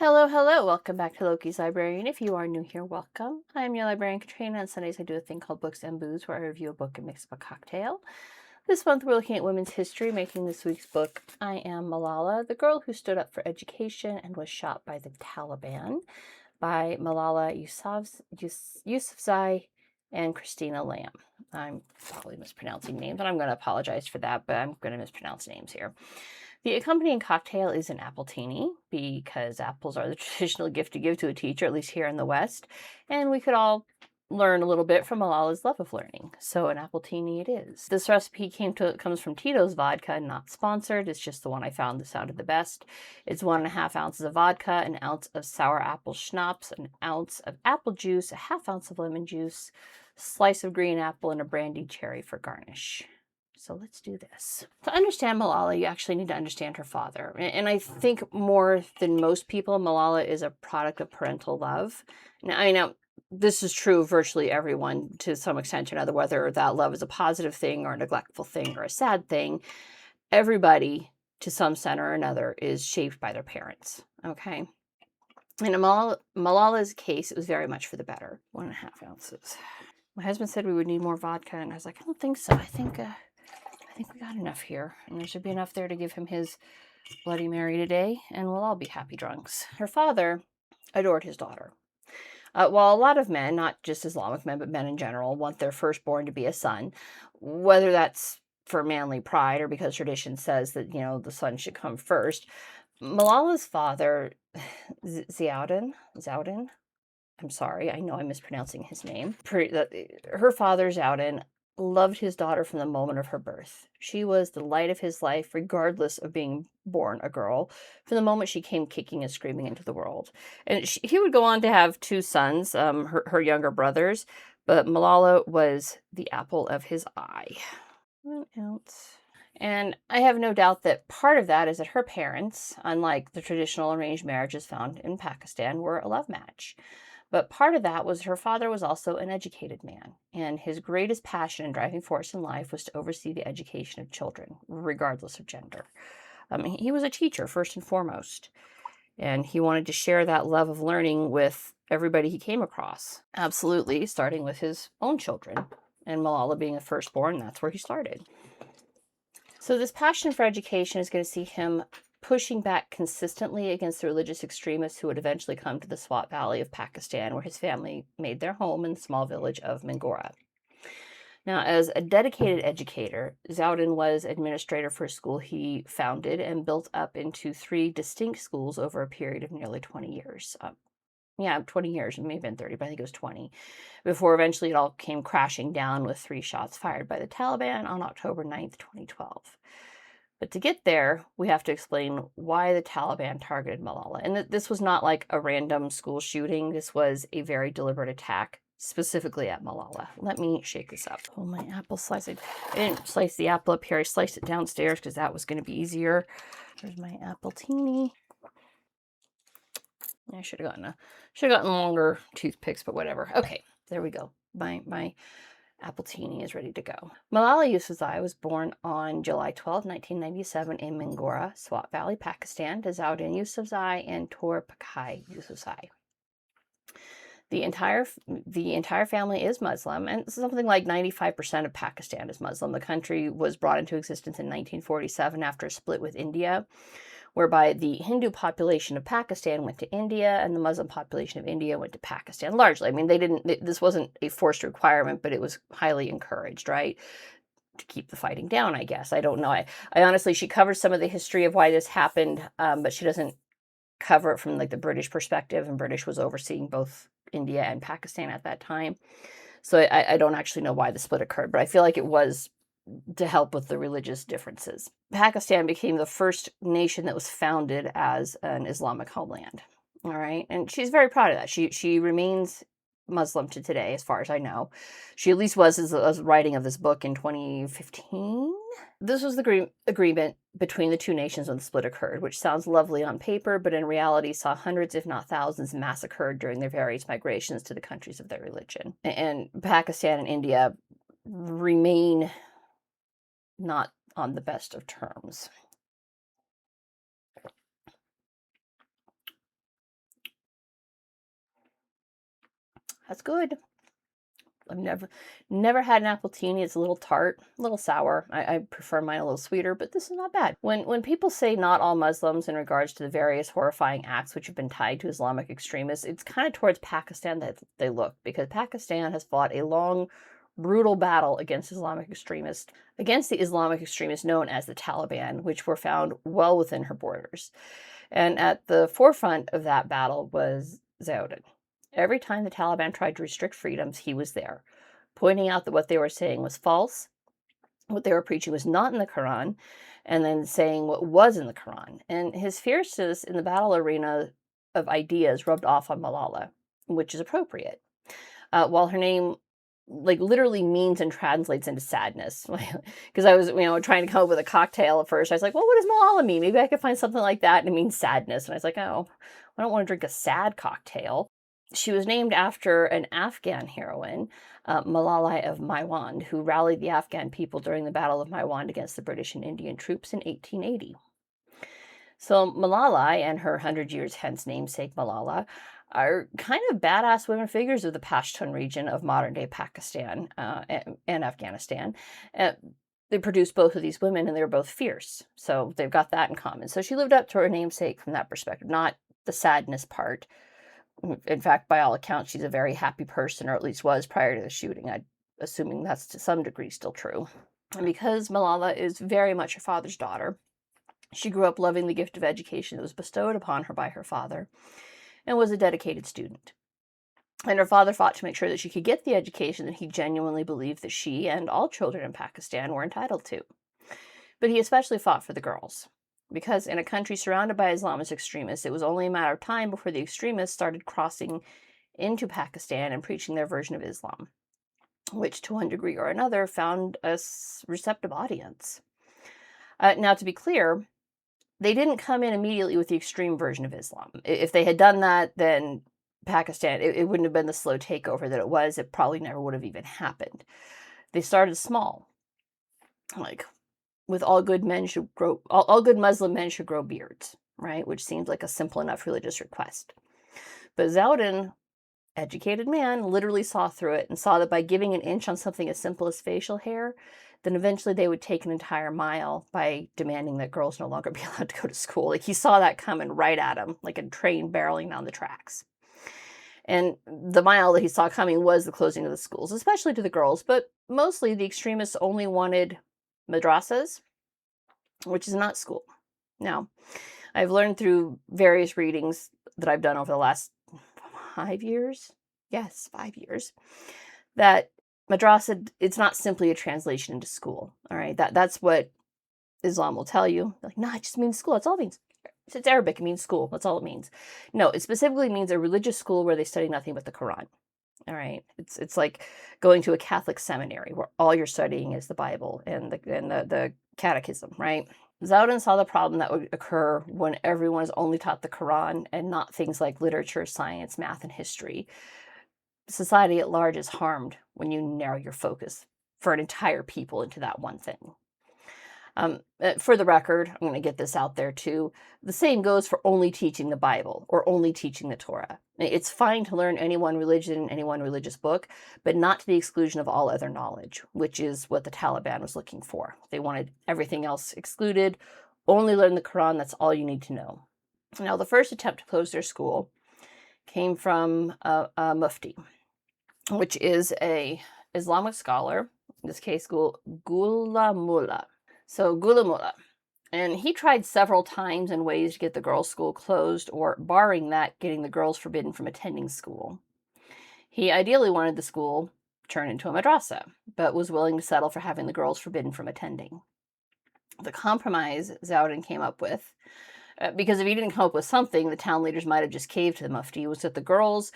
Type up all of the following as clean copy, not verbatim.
Hello, hello. Welcome back to Loki's Librarian. If you are new here, welcome. I'm your librarian, Katrina. On Sundays, I do a thing called Books and Booze, where I review a book and mix up a cocktail. This month, we're looking at women's history, making this week's book I Am Malala, the girl who stood up for education and was shot by the Taliban, by Malala Yousafzai and Christina Lamb. I'm probably mispronouncing names, and I'm going to apologize for that, but I'm going to mispronounce names here. The accompanying cocktail is an Appletini, because apples are the traditional gift to give to a teacher, at least here in the West, and we could all learn a little bit from Malala's love of learning. So an Appletini it is. This recipe comes from Tito's vodka, not sponsored. It's just the one I found that sounded the best. It's 1.5 ounces of vodka, an ounce of sour apple schnapps, an ounce of apple juice, a half ounce of lemon juice, slice of green apple, and a brandied cherry for garnish. So let's do this. To understand Malala, you actually need to understand her father. And I think more than most people, Malala is a product of parental love. Now, I know this is true of virtually everyone to some extent or another, whether that love is a positive thing or a neglectful thing or a sad thing. Everybody, to some extent or another, is shaped by their parents, okay? In Malala's case, it was very much for the better. 1.5 ounces. My husband said we would need more vodka, and I was like, I don't think so. I think we got enough here, and there should be enough there to give him his Bloody Mary today, and we'll all be happy drunks. Her father adored his daughter. While a lot of men, not just Islamic men, but men in general, want their firstborn to be a son, whether that's for manly pride or because tradition says that, the son should come first, Malala's father, Ziauddin, I'm sorry, I know I'm mispronouncing his name. Her father, Ziauddin, loved his daughter from the moment of her birth. She was the light of his life, regardless of being born a girl, from the moment she came kicking and screaming into the world. And he would go on to have 2 sons, her younger brothers, but Malala was the apple of his eye. 1 ounce. And I have no doubt that part of that is that her parents, unlike the traditional arranged marriages found in Pakistan, were a love match. But part of that was her father was also an educated man, and his greatest passion and driving force in life was to oversee the education of children, regardless of gender. He was a teacher, first and foremost, and he wanted to share that love of learning with everybody he came across. Absolutely, starting with his own children, and Malala being a firstborn, that's where he started. So this passion for education is going to see him pushing back consistently against the religious extremists who would eventually come to the Swat Valley of Pakistan, where his family made their home in the small village of Mingora. Now, as a dedicated educator, Ziauddin was administrator for a school he founded and built up into 3 distinct schools over a period of nearly 20 years. 20 years, it may have been 30, but I think it was 20, before eventually it all came crashing down with 3 shots fired by the Taliban on October 9th, 2012. But to get there, we have to explain why the Taliban targeted Malala. And this was not like a random school shooting. This was a very deliberate attack, specifically at Malala. Let me shake this up. Oh, my apple slice. I didn't slice the apple up here. I sliced it downstairs because that was going to be easier. There's my Appletini. I should have gotten longer toothpicks, but whatever. Okay, there we go. My Appletini is ready to go. Malala Yousafzai was born on July 12, 1997 in Mingora, Swat Valley, Pakistan, to Ziauddin Yousafzai and Tor Pakai Yousafzai. The entire family is Muslim, and something like 95% of Pakistan is Muslim. The country was brought into existence in 1947 after a split with India, whereby the Hindu population of Pakistan went to India and the Muslim population of India went to Pakistan, largely. I mean, this wasn't a forced requirement, but it was highly encouraged, right? To keep the fighting down, I guess. I don't know. I honestly, she covers some of the history of why this happened, but she doesn't cover it from like the British perspective, and British was overseeing both India and Pakistan at that time. So I don't actually know why the split occurred, but I feel like it was to help with the religious differences. Pakistan became the first nation that was founded as an Islamic homeland. All right. And she's very proud of that. She remains Muslim to today, as far as I know. She at least was as writing of this book in 2015. This was the agreement between the 2 nations when the split occurred, which sounds lovely on paper, but in reality saw hundreds, if not thousands, massacred during their various migrations to the countries of their religion. And Pakistan and India remain not on the best of terms. That's good. I've never had an Appletini. It's a little tart, a little sour. I prefer mine a little sweeter, but this is not bad. When people say not all Muslims in regards to the various horrifying acts which have been tied to Islamic extremists, it's kind of towards Pakistan that they look, because Pakistan has fought a long, brutal battle against the Islamic extremists known as the Taliban, which were found well within her borders. And at the forefront of that battle was Ziauddin. Every time the Taliban tried to restrict freedoms, he was there, pointing out that what they were saying was false, what they were preaching was not in the Quran, and then saying what was in the Quran. And his fierceness in the battle arena of ideas rubbed off on Malala, which is appropriate. While her name literally means and translates into sadness, because I was trying to come up with a cocktail at first. I was like, well, what does Malala mean? Maybe I could find something like that, and it means sadness. And I was like, oh, I don't want to drink a sad cocktail. She was named after an Afghan heroine, Malala of Maiwand, who rallied the Afghan people during the Battle of Maiwand against the British and Indian troops in 1880. So Malala and her 100 years hence namesake Malala are kind of badass women figures of the Pashtun region of modern-day Pakistan and Afghanistan. They produced both of these women, and they were both fierce. So they've got that in common. So she lived up to her namesake from that perspective, not the sadness part. In fact, by all accounts, she's a very happy person, or at least was prior to the shooting. I'm assuming that's to some degree still true. And because Malala is very much her father's daughter, she grew up loving the gift of education that was bestowed upon her by her father, and was a dedicated student. And her father fought to make sure that she could get the education that he genuinely believed that she and all children in Pakistan were entitled to. But he especially fought for the girls, because in a country surrounded by Islamist extremists, it was only a matter of time before the extremists started crossing into Pakistan and preaching their version of Islam, which to one degree or another found a receptive audience. Now, to be clear, they didn't come in immediately with the extreme version of Islam. If they had done that, then Pakistan, it wouldn't have been the slow takeover that it was. It probably never would have even happened. They started small. Like, with all good Muslim men should grow beards, right? Which seems like a simple enough religious request. But Ziauddin, educated man, literally saw through it and saw that by giving an inch on something as simple as facial hair, then eventually they would take an entire mile by demanding that girls no longer be allowed to go to school. Like, he saw that coming right at him, like a train barreling down the tracks. And the mile that he saw coming was the closing of the schools, especially to the girls, but mostly the extremists only wanted madrasas, which is not school. Now, I've learned through various readings that I've done over the last 5 years, yes, 5 years, that madrasa, it's not simply a translation into school. All right, that's what Islam will tell you. Like, no, it just means school. That's all it means. It's Arabic. It means school. That's all it means. No, it specifically means a religious school where they study nothing but the Quran. All right, it's like going to a Catholic seminary where all you're studying is the Bible and the catechism, right? Ziauddin saw the problem that would occur when everyone is only taught the Quran and not things like literature, science, math, and history. Society at large is harmed when you narrow your focus for an entire people into that one thing. For the record, I'm going to get this out there too. The same goes for only teaching the Bible or only teaching the Torah. It's fine to learn any one religion, any one religious book, but not to the exclusion of all other knowledge, which is what the Taliban was looking for. They wanted everything else excluded. Only learn the Quran. That's all you need to know. Now, the first attempt to close their school came from a mufti, which is a Islamic scholar, in this case, Gula Mullah. So Gula Mullah. And he tried several times and ways to get the girls' school closed, or barring that, getting the girls forbidden from attending school. He ideally wanted the school turned into a madrasa, but was willing to settle for having the girls forbidden from attending. The compromise Ziauddin came up with, because if he didn't come up with something, the town leaders might have just caved to the mufti, was that the girls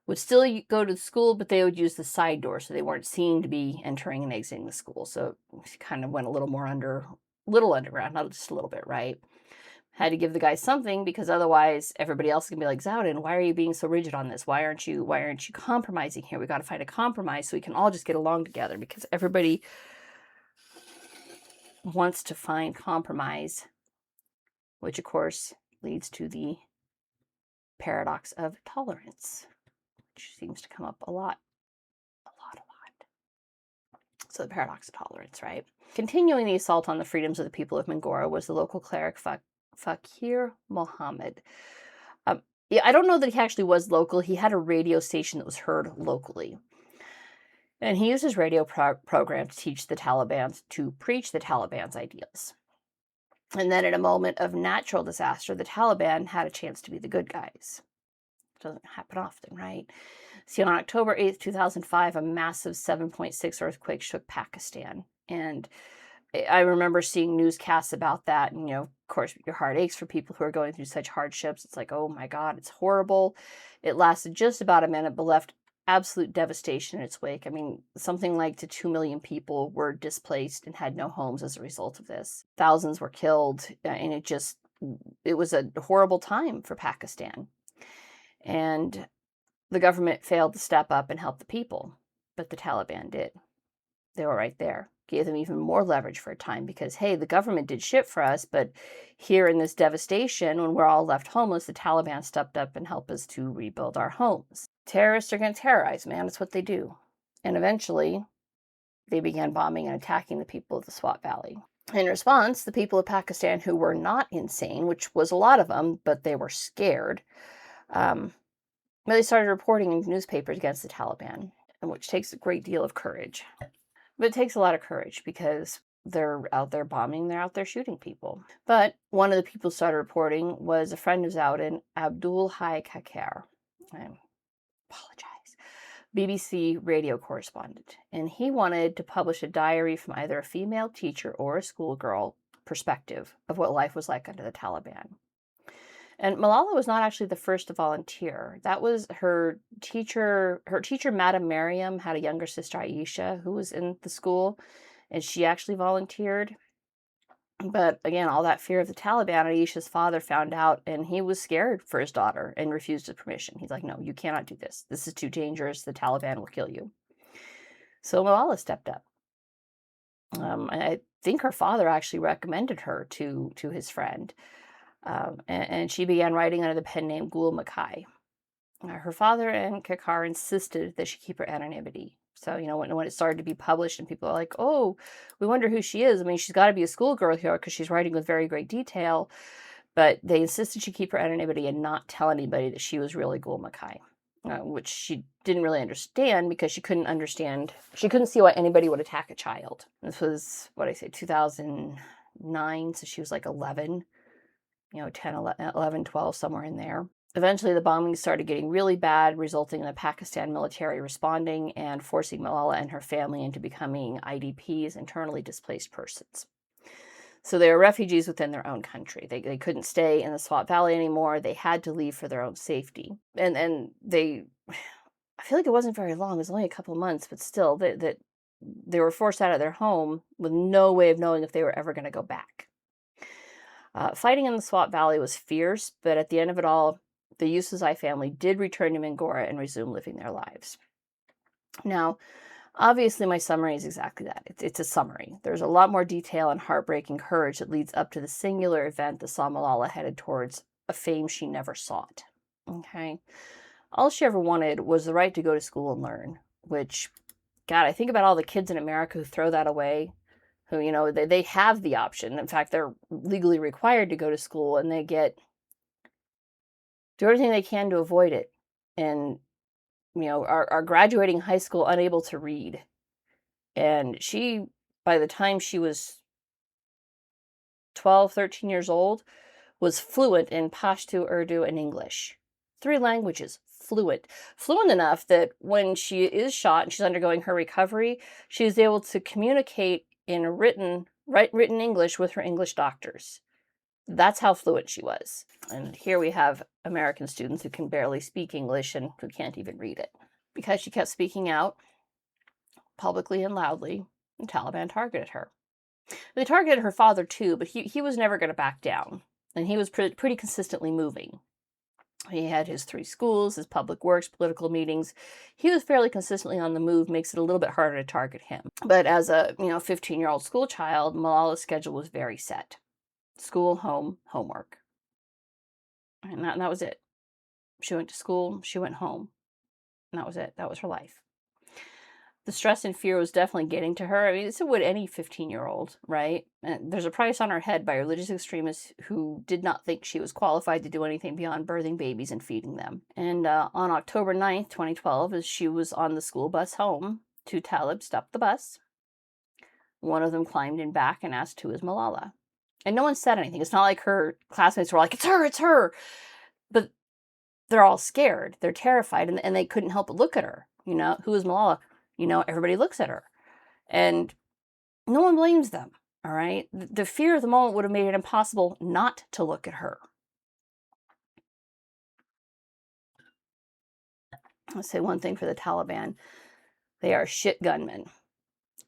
would still go to the school, but they would use the side door, so they weren't seen to be entering and exiting the school. So it kind of went a little underground, not just a little bit, right? Had to give the guys something, because otherwise everybody else is gonna be like, Ziauddin, why are you being so rigid on this? Why aren't you compromising here? We got to find a compromise so we can all just get along together, because everybody wants to find compromise, which of course leads to the paradox of tolerance. which seems to come up a lot, a lot, a lot. So the paradox of tolerance, right? Continuing the assault on the freedoms of the people of Mingora was the local cleric Fakir Mohammed. Yeah, I don't know that he actually was local. He had a radio station that was heard locally. And he used his radio program to teach the Taliban, to preach the Taliban's ideals. And then in a moment of natural disaster, the Taliban had a chance to be the good guys. It doesn't happen often, right? See, on October 8th, 2005, a massive 7.6 earthquake shook Pakistan. And I remember seeing newscasts about that. And, of course, your heart aches for people who are going through such hardships. It's like, oh my God, it's horrible. It lasted just about a minute, but left absolute devastation in its wake. I mean, something like 2 million people were displaced and had no homes as a result of this. Thousands were killed, and it was a horrible time for Pakistan. And the government failed to step up and help the people, but the Taliban did. They were right there. Gave them even more leverage for a time because, hey, the government did shit for us, but here in this devastation, when we're all left homeless, the Taliban stepped up and helped us to rebuild our homes. Terrorists are going to terrorize, man. It's what they do. And eventually, they began bombing and attacking the people of the Swat Valley. In response, the people of Pakistan who were not insane, which was a lot of them, but they were scared, they started reporting in newspapers against the Taliban, which takes a great deal of courage. But it takes a lot of courage because they're out there bombing, they're out there shooting people. But one of the people who started reporting was a friend of Zowdin, Abdul Hai Kakar. I apologize. BBC radio correspondent. And he wanted to publish a diary from either a female teacher or a schoolgirl perspective of what life was like under the Taliban. And Malala was not actually the first to volunteer. That was her teacher. Her teacher, Madam Mariam, had a younger sister, Aisha, who was in the school, and she actually volunteered. But again, all that fear of the Taliban, Aisha's father found out, and he was scared for his daughter and refused his permission. He's like, no, you cannot do this. This is too dangerous. The Taliban will kill you. So Malala stepped up. I think her father actually recommended her to his friend. And she began writing under the pen name Gul Mackay. Her father and Kakar insisted that she keep her anonymity. So, when it started to be published and people are like, oh, we wonder who she is. I mean, she's got to be a schoolgirl here because she's writing with very great detail. But they insisted she keep her anonymity and not tell anybody that she was really Gul Mackay, which she didn't really understand because she couldn't see why anybody would attack a child. This was, 2009, so she was like 11. 10, 11, 12, somewhere in there. Eventually, the bombings started getting really bad, resulting in the Pakistan military responding and forcing Malala and her family into becoming IDPs, internally displaced persons. So they were refugees within their own country. They couldn't stay in the Swat Valley anymore. They had to leave for their own safety. And I feel like it wasn't very long. It was only a couple of months, but still, that they were forced out of their home with no way of knowing if they were ever going to go back. Fighting in the Swat Valley was fierce, but at the end of it all, the Yousafzai family did return to Mingora and resume living their lives. Now, obviously, my summary is exactly that. It's a summary. There's a lot more detail and heartbreaking courage that leads up to the singular event that saw Malala headed towards a fame she never sought. Okay? All she ever wanted was the right to go to school and learn, which, God, I think about all the kids in America who throw that away, who, they have the option. In fact, they're legally required to go to school, and they do everything they can to avoid it. And, are graduating high school unable to read. And she, by the time she was 12, 13 years old, was fluent in Pashto, Urdu, and English. 3 languages, fluent. Fluent enough that when she is shot and she's undergoing her recovery, she is able to communicate in written English with her English doctors. That's how fluent she was. And here we have American students who can barely speak English and who can't even read it. Because she kept speaking out publicly and loudly, the Taliban targeted her. They targeted her father too, but he was never going to back down. And he was pretty consistently moving. He had his 3 schools, his public works, political meetings. He was fairly consistently on the move, makes it a little bit harder to target him. But as a 15-year-old school child, Malala's schedule was very set. School, home, homework. And that was it. She went to school, she went home. And that was it. That was her life. The stress and fear was definitely getting to her. I mean, so would any 15-year-old, right? And there's a price on her head by religious extremists who did not think she was qualified to do anything beyond birthing babies and feeding them. And on October 9th, 2012, as she was on the school bus home, two Talibs stopped the bus. One of them climbed in back and asked, "Who is Malala?" And no one said anything. It's not like her classmates were like, "It's her, it's her." But they're all scared. They're terrified, and they couldn't help but look at her. Who is Malala? Everybody looks at her. And no one blames them, all right? The fear of the moment would have made it impossible not to look at her. I'll say one thing for the Taliban. They are shit gunmen.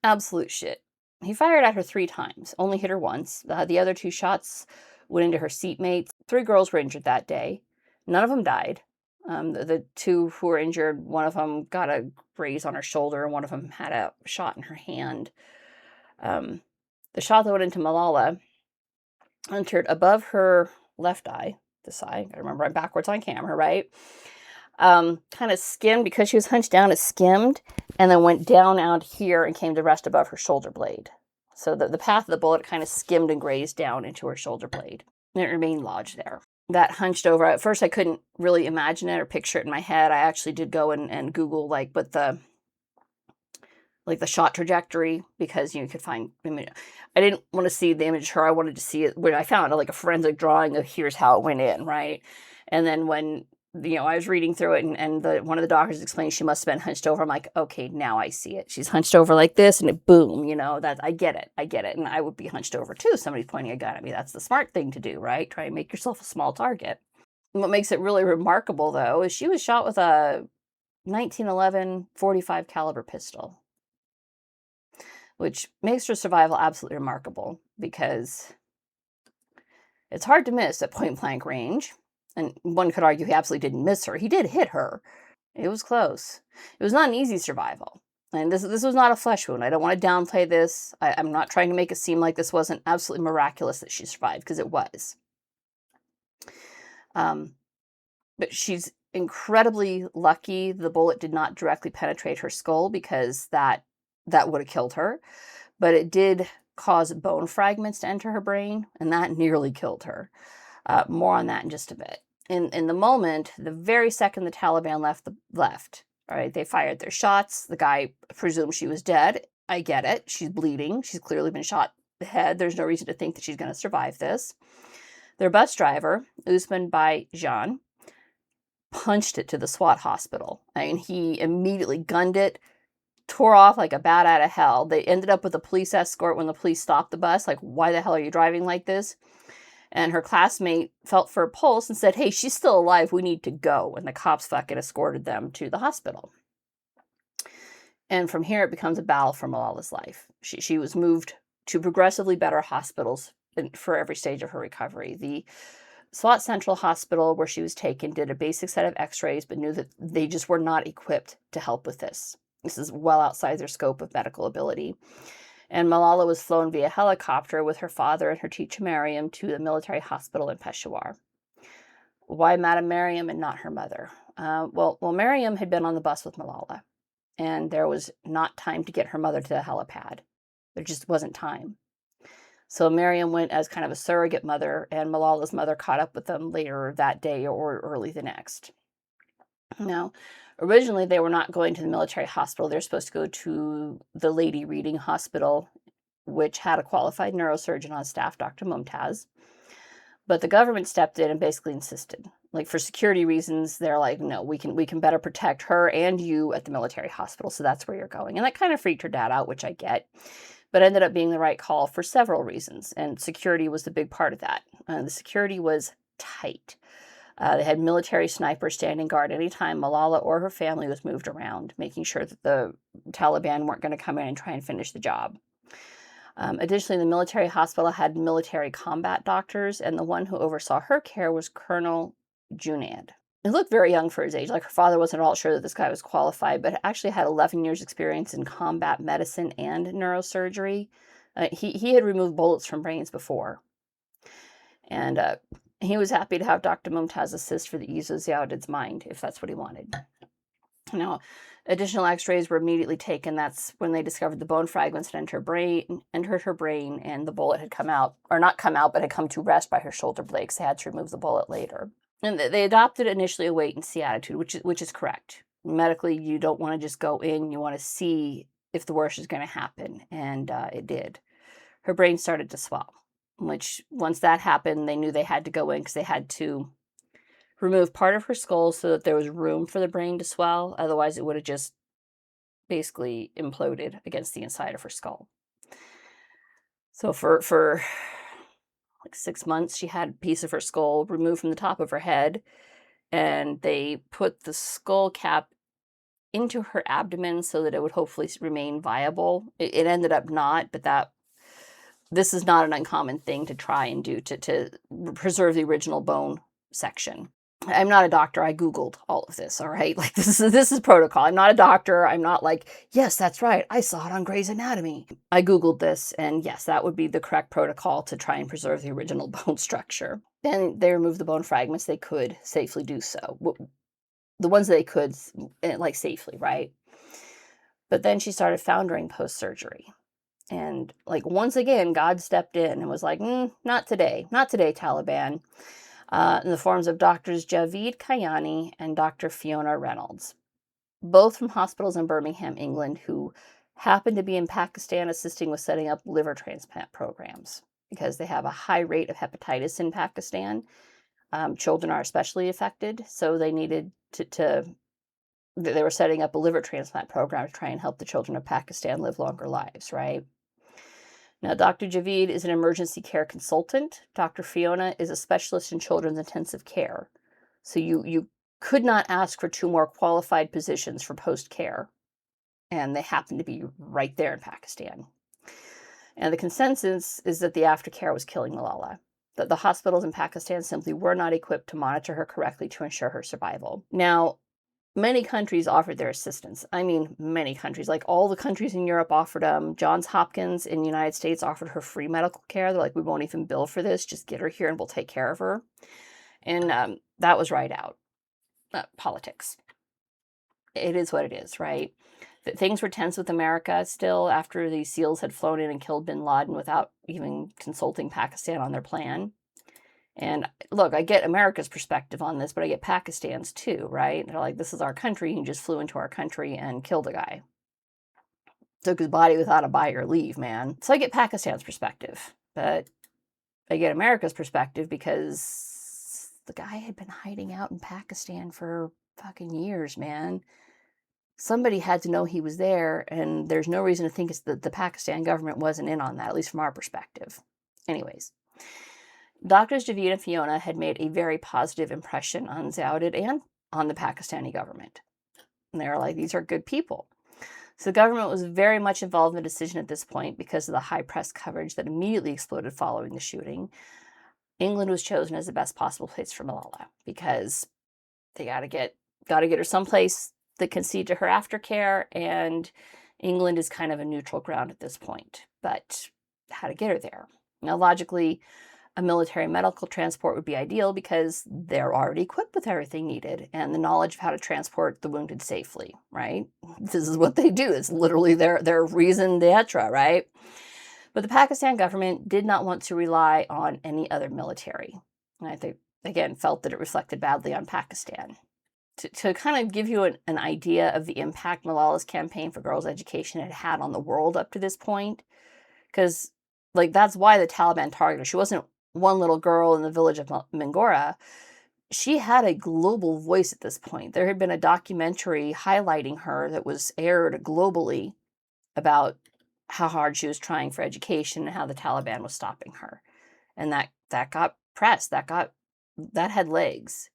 Absolute shit. He fired at her 3 times, only hit her once. The other 2 shots went into her seatmates. 3 girls were injured that day. None of them died. The 2 who were injured, one of them got a graze on her shoulder, and one of them had a shot in her hand. The shot that went into Malala entered above her left eye, this eye. I remember I'm backwards on camera, right? Kind of skimmed, because she was hunched down, it skimmed, and then went down out here and came to rest above her shoulder blade. So the path of the bullet kind of skimmed and grazed down into her shoulder blade. And it remained lodged there. That hunched over, at first I couldn't really imagine it or picture it in my head. I actually did go and Google what the shot trajectory, because you could find, I didn't want to see the image of her. I wanted to see it when I found a forensic drawing of here's how it went in, right? And then when, I was reading through it, and one of the doctors explained she must have been hunched over. I'm like, okay, now I see it. She's hunched over like this, and it boom, that I get it. And I would be hunched over too. Somebody's pointing a gun at me. That's the smart thing to do, right? Try and make yourself a small target. And what makes it really remarkable, though, is she was shot with a 1911 .45 caliber pistol, which makes her survival absolutely remarkable, because it's hard to miss at point blank range. And one could argue he absolutely didn't miss her. He did hit her. It was close. It was not an easy survival. And this was not a flesh wound. I don't want to downplay this. I'm not trying to make it seem like this wasn't absolutely miraculous that she survived, because it was. But she's incredibly lucky the bullet did not directly penetrate her skull, because that would have killed her. But it did cause bone fragments to enter her brain, and that nearly killed her. More on that in just a bit. In the moment, the very second the Taliban left, all right, they fired their shots. The guy presumed she was dead. I get it. She's bleeding. She's clearly been shot in the head. There's no reason to think that she's going to survive this. Their bus driver, Usman Bai Jan, punched it to the SWAT hospital. I mean, he immediately gunned it, tore off like a bat out of hell. They ended up with a police escort when the police stopped the bus. Like, why the hell are you driving like this? And her classmate felt for a pulse and said, "Hey, she's still alive. We need to go." And the cops fucking escorted them to the hospital. And from here, it becomes a battle for Malala's life. She was moved to progressively better hospitals for every stage of her recovery. The SWAT Central Hospital, where she was taken, did a basic set of x-rays, but knew that they just were not equipped to help with this. This is well outside their scope of medical ability. And Malala was flown via helicopter with her father and her teacher Mariam to the military hospital in Peshawar. Why Madam Mariam and not her mother? Well, Mariam had been on the bus with Malala, and there was not time to get her mother to the helipad. There just wasn't time. So Mariam went as kind of a surrogate mother, and Malala's mother caught up with them later that day or early the next. Now, originally, they were not going to the military hospital. They were supposed to go to the Lady Reading Hospital, which had a qualified neurosurgeon on staff, Dr. Mumtaz. But the government stepped in and basically insisted. Like, for security reasons, they're like, no, we can better protect her and you at the military hospital, so that's where you're going. And that kind of freaked her dad out, which I get. But ended up being the right call for several reasons. And security was the big part of that. The security was tight. They had military snipers standing guard anytime Malala or her family was moved around, making sure that the Taliban weren't going to come in and try and finish the job. Additionally, the military hospital had military combat doctors, and the one who oversaw her care was Colonel Junaid. He looked very young for his age. Like, her father wasn't at all sure that this guy was qualified, but actually had 11 years experience in combat medicine and neurosurgery. He had removed bullets from brains before. And he was happy to have Dr. Mumtaz assist for the ease of Ziauddin's mind, if that's what he wanted. Now, additional x-rays were immediately taken. That's when they discovered the bone fragments had entered her brain, and the bullet had come out, or not come out, but had come to rest by her shoulder blade, because they had to remove the bullet later. And they adopted initially a wait and see attitude, which is correct. Medically, you don't want to just go in, you want to see if the worst is going to happen, and it did. Her brain started to swell, which once that happened, they knew they had to go in because they had to remove part of her skull so that there was room for the brain to swell. Otherwise, it would have just basically imploded against the inside of her skull. So for like 6 months, she had a piece of her skull removed from the top of her head, and they put the skull cap into her abdomen so that it would hopefully remain viable. It ended up not, but this is not an uncommon thing to try and do to preserve the original bone section. I'm not a doctor. I Googled all of this, all right? Like, this is protocol. I'm not a doctor. I'm not like, yes, that's right, I saw it on Grey's Anatomy. I Googled this, and yes, that would be the correct protocol to try and preserve the original bone structure. Then they removed the bone fragments they could safely do so. The ones that they could, like, safely, right? But then she started foundering post-surgery. And, like, once again, God stepped in and was like, not today, Taliban. In the forms of Doctors Javeed Kayani and Dr. Fiona Reynolds, both from hospitals in Birmingham, England, who happened to be in Pakistan assisting with setting up liver transplant programs because they have a high rate of hepatitis in Pakistan. Children are especially affected, so they needed they were setting up a liver transplant program to try and help the children of Pakistan live longer lives, right? Now, Dr. Javeed is an emergency care consultant. Dr. Fiona is a specialist in children's intensive care. So you could not ask for two more qualified positions for post-care, and they happen to be right there in Pakistan. And the consensus is that the aftercare was killing Malala, that the hospitals in Pakistan simply were not equipped to monitor her correctly to ensure her survival. Now, many countries offered their assistance. I mean, many countries. Like, all the countries in Europe offered them. Johns Hopkins in the United States offered her free medical care. They're like, we won't even bill for this. Just get her here and we'll take care of her. And that was right out. Politics. It is what it is, right? Things were tense with America still after the SEALs had flown in and killed bin Laden without even consulting Pakistan on their plan. And look, I get America's perspective on this, but I get Pakistan's too, right? They're like, this is our country. He just flew into our country and killed a guy. Took his body without a buy or leave, man. So I get Pakistan's perspective, but I get America's perspective because the guy had been hiding out in Pakistan for fucking years, man. Somebody had to know he was there, and there's no reason to think it's the Pakistan government wasn't in on that, at least from our perspective. Anyways. Doctors Javeed and Fiona had made a very positive impression on Ziyauddin and on the Pakistani government. And they were like, these are good people. So the government was very much involved in the decision at this point because of the high press coverage that immediately exploded following the shooting. England was chosen as the best possible place for Malala because they got to get her someplace that can see to her aftercare, and England is kind of a neutral ground at this point. But how to get her there? Now, logically, a military medical transport would be ideal because they're already equipped with everything needed and the knowledge of how to transport the wounded safely, right? This is what they do. It's literally their raison d'etre, right? But the Pakistan government did not want to rely on any other military. And I think, again, felt that it reflected badly on Pakistan. To kind of give you an idea of the impact Malala's campaign for girls' education had had on the world up to this point, because, like, that's why the Taliban targeted her. She wasn't one little girl in the village of Mingora. She had a global voice at this point. There had been a documentary highlighting her that was aired globally about how hard she was trying for education and how the Taliban was stopping her. And that got press. That had legs.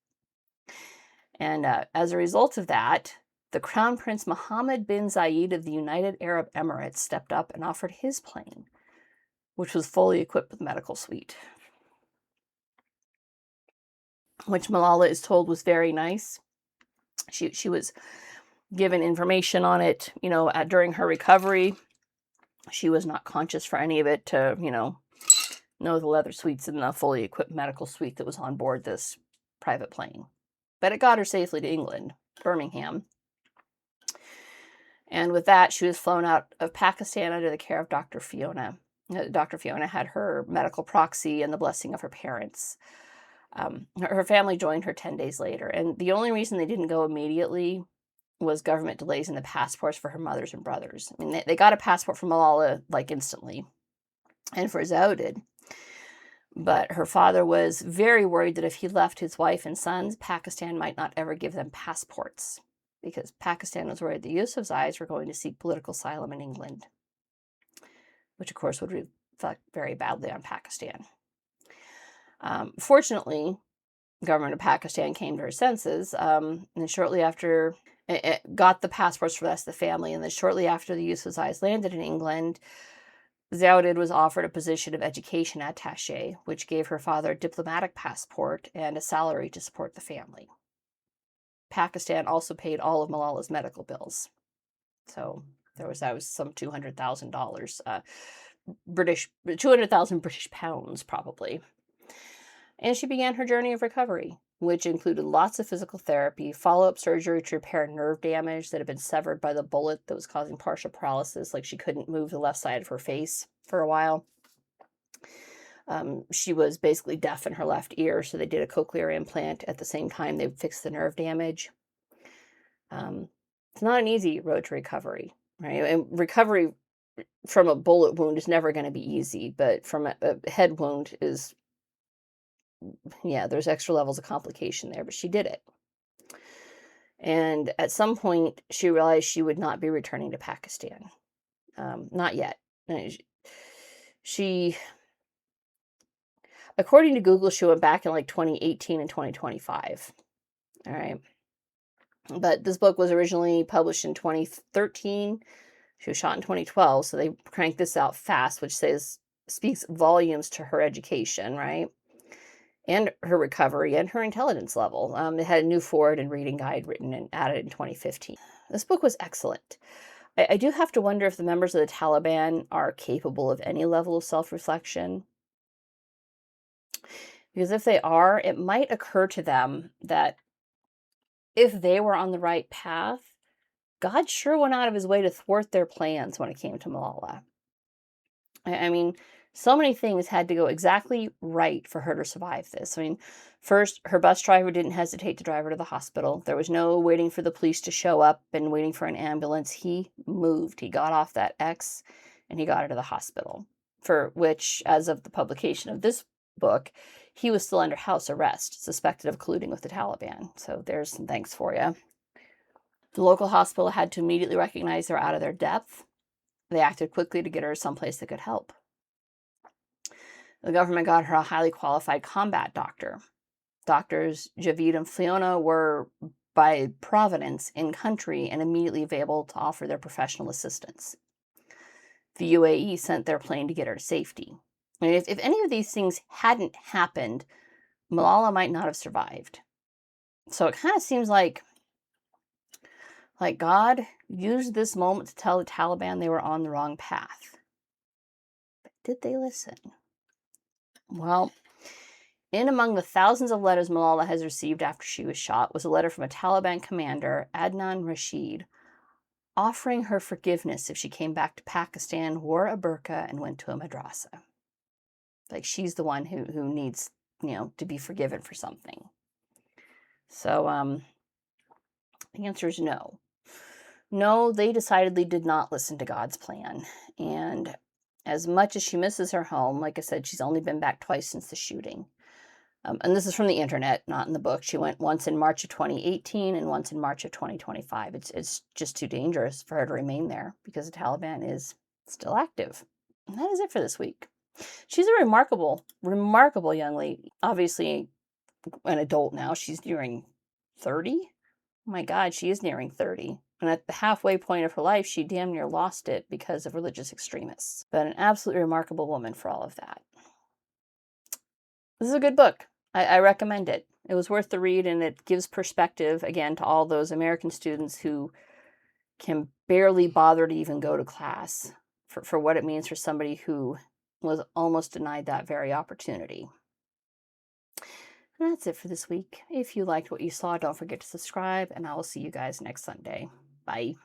And as a result of that, the Crown Prince Mohammed bin Zayed of the United Arab Emirates stepped up and offered his plane, which was fully equipped with medical suite, which Malala is told was very nice. She was given information on it, during her recovery. She was not conscious for any of it to, know the leather suites and the fully equipped medical suite that was on board this private plane. But it got her safely to England, Birmingham. And with that, she was flown out of Pakistan under the care of Dr. Fiona. Dr. Fiona had her medical proxy and the blessing of her parents. Her family joined her 10 days later. And the only reason they didn't go immediately was government delays in the passports for her mothers and brothers. I mean, they got a passport from Malala like instantly, and for Zawdid. But her father was very worried that if he left his wife and sons, Pakistan might not ever give them passports, because Pakistan was worried the Yusufzais were going to seek political asylum in England, which of course would reflect very badly on Pakistan. Fortunately, the government of Pakistan came to her senses, and shortly after it got the passports for the rest of the family, and then shortly after the Yusufzais landed in England, Zawdid was offered a position of education attaché, which gave her father a diplomatic passport and a salary to support the family. Pakistan also paid all of Malala's medical bills. So that was some $200,000, 200,000 British pounds probably. And she began her journey of recovery, which included lots of physical therapy, follow-up surgery to repair nerve damage that had been severed by the bullet that was causing partial paralysis, like she couldn't move the left side of her face for a while. She was basically deaf in her left ear, so they did a cochlear implant at the same time they fixed the nerve damage. It's not an easy road to recovery, right? And recovery from a bullet wound is never going to be easy, but from a head wound is, yeah, there's extra levels of complication there, but she did it. And at some point, she realized she would not be returning to Pakistan. Not yet. She, according to Google, she went back in like 2018 and 2025. All right. But this book was originally published in 2013. She was shot in 2012, so they cranked this out fast, which speaks volumes to her education, right? And her recovery and her intelligence level. It had a new forward and reading guide written and added in 2015. This book was excellent. I do have to wonder if the members of the Taliban are capable of any level of self-reflection. Because if they are, it might occur to them that if they were on the right path, God sure went out of his way to thwart their plans when it came to Malala. I mean, so many things had to go exactly right for her to survive this. I mean, first, her bus driver didn't hesitate to drive her to the hospital. There was no waiting for the police to show up and waiting for an ambulance. He moved. He got off that X and he got her to the hospital, for which, as of the publication of this book, he was still under house arrest, suspected of colluding with the Taliban. So there's some thanks for you. The local hospital had to immediately recognize they're out of their depth. They acted quickly to get her someplace that could help. The government got her a highly qualified combat doctor. Doctors Javid and Fiona were, by providence, in country and immediately available to offer their professional assistance. The UAE sent their plane to get her to safety. And if any of these things hadn't happened, Malala might not have survived. So it kind of seems like God used this moment to tell the Taliban they were on the wrong path. But did they listen? Well, in among the thousands of letters Malala has received after she was shot was a letter from a Taliban commander, Adnan Rashid, offering her forgiveness if she came back to Pakistan, wore a burqa, and went to a madrasa. Like, she's the one who needs, to be forgiven for something. So, the answer is no. No, they decidedly did not listen to God's plan. And as much as she misses her home, like I said, she's only been back twice since the shooting. And this is from the internet, not in the book. She went once in March of 2018 and once in March of 2025. It's just too dangerous for her to remain there because the Taliban is still active. And that is it for this week. She's a remarkable, remarkable young lady. Obviously, an adult now. She's nearing 30. Oh my God, she is nearing 30. And at the halfway point of her life, she damn near lost it because of religious extremists. But an absolutely remarkable woman for all of that. This is a good book. I recommend it. It was worth the read, and it gives perspective, again, to all those American students who can barely bother to even go to class for what it means for somebody who was almost denied that very opportunity. And that's it for this week. If you liked what you saw, don't forget to subscribe, and I will see you guys next Sunday. Bye.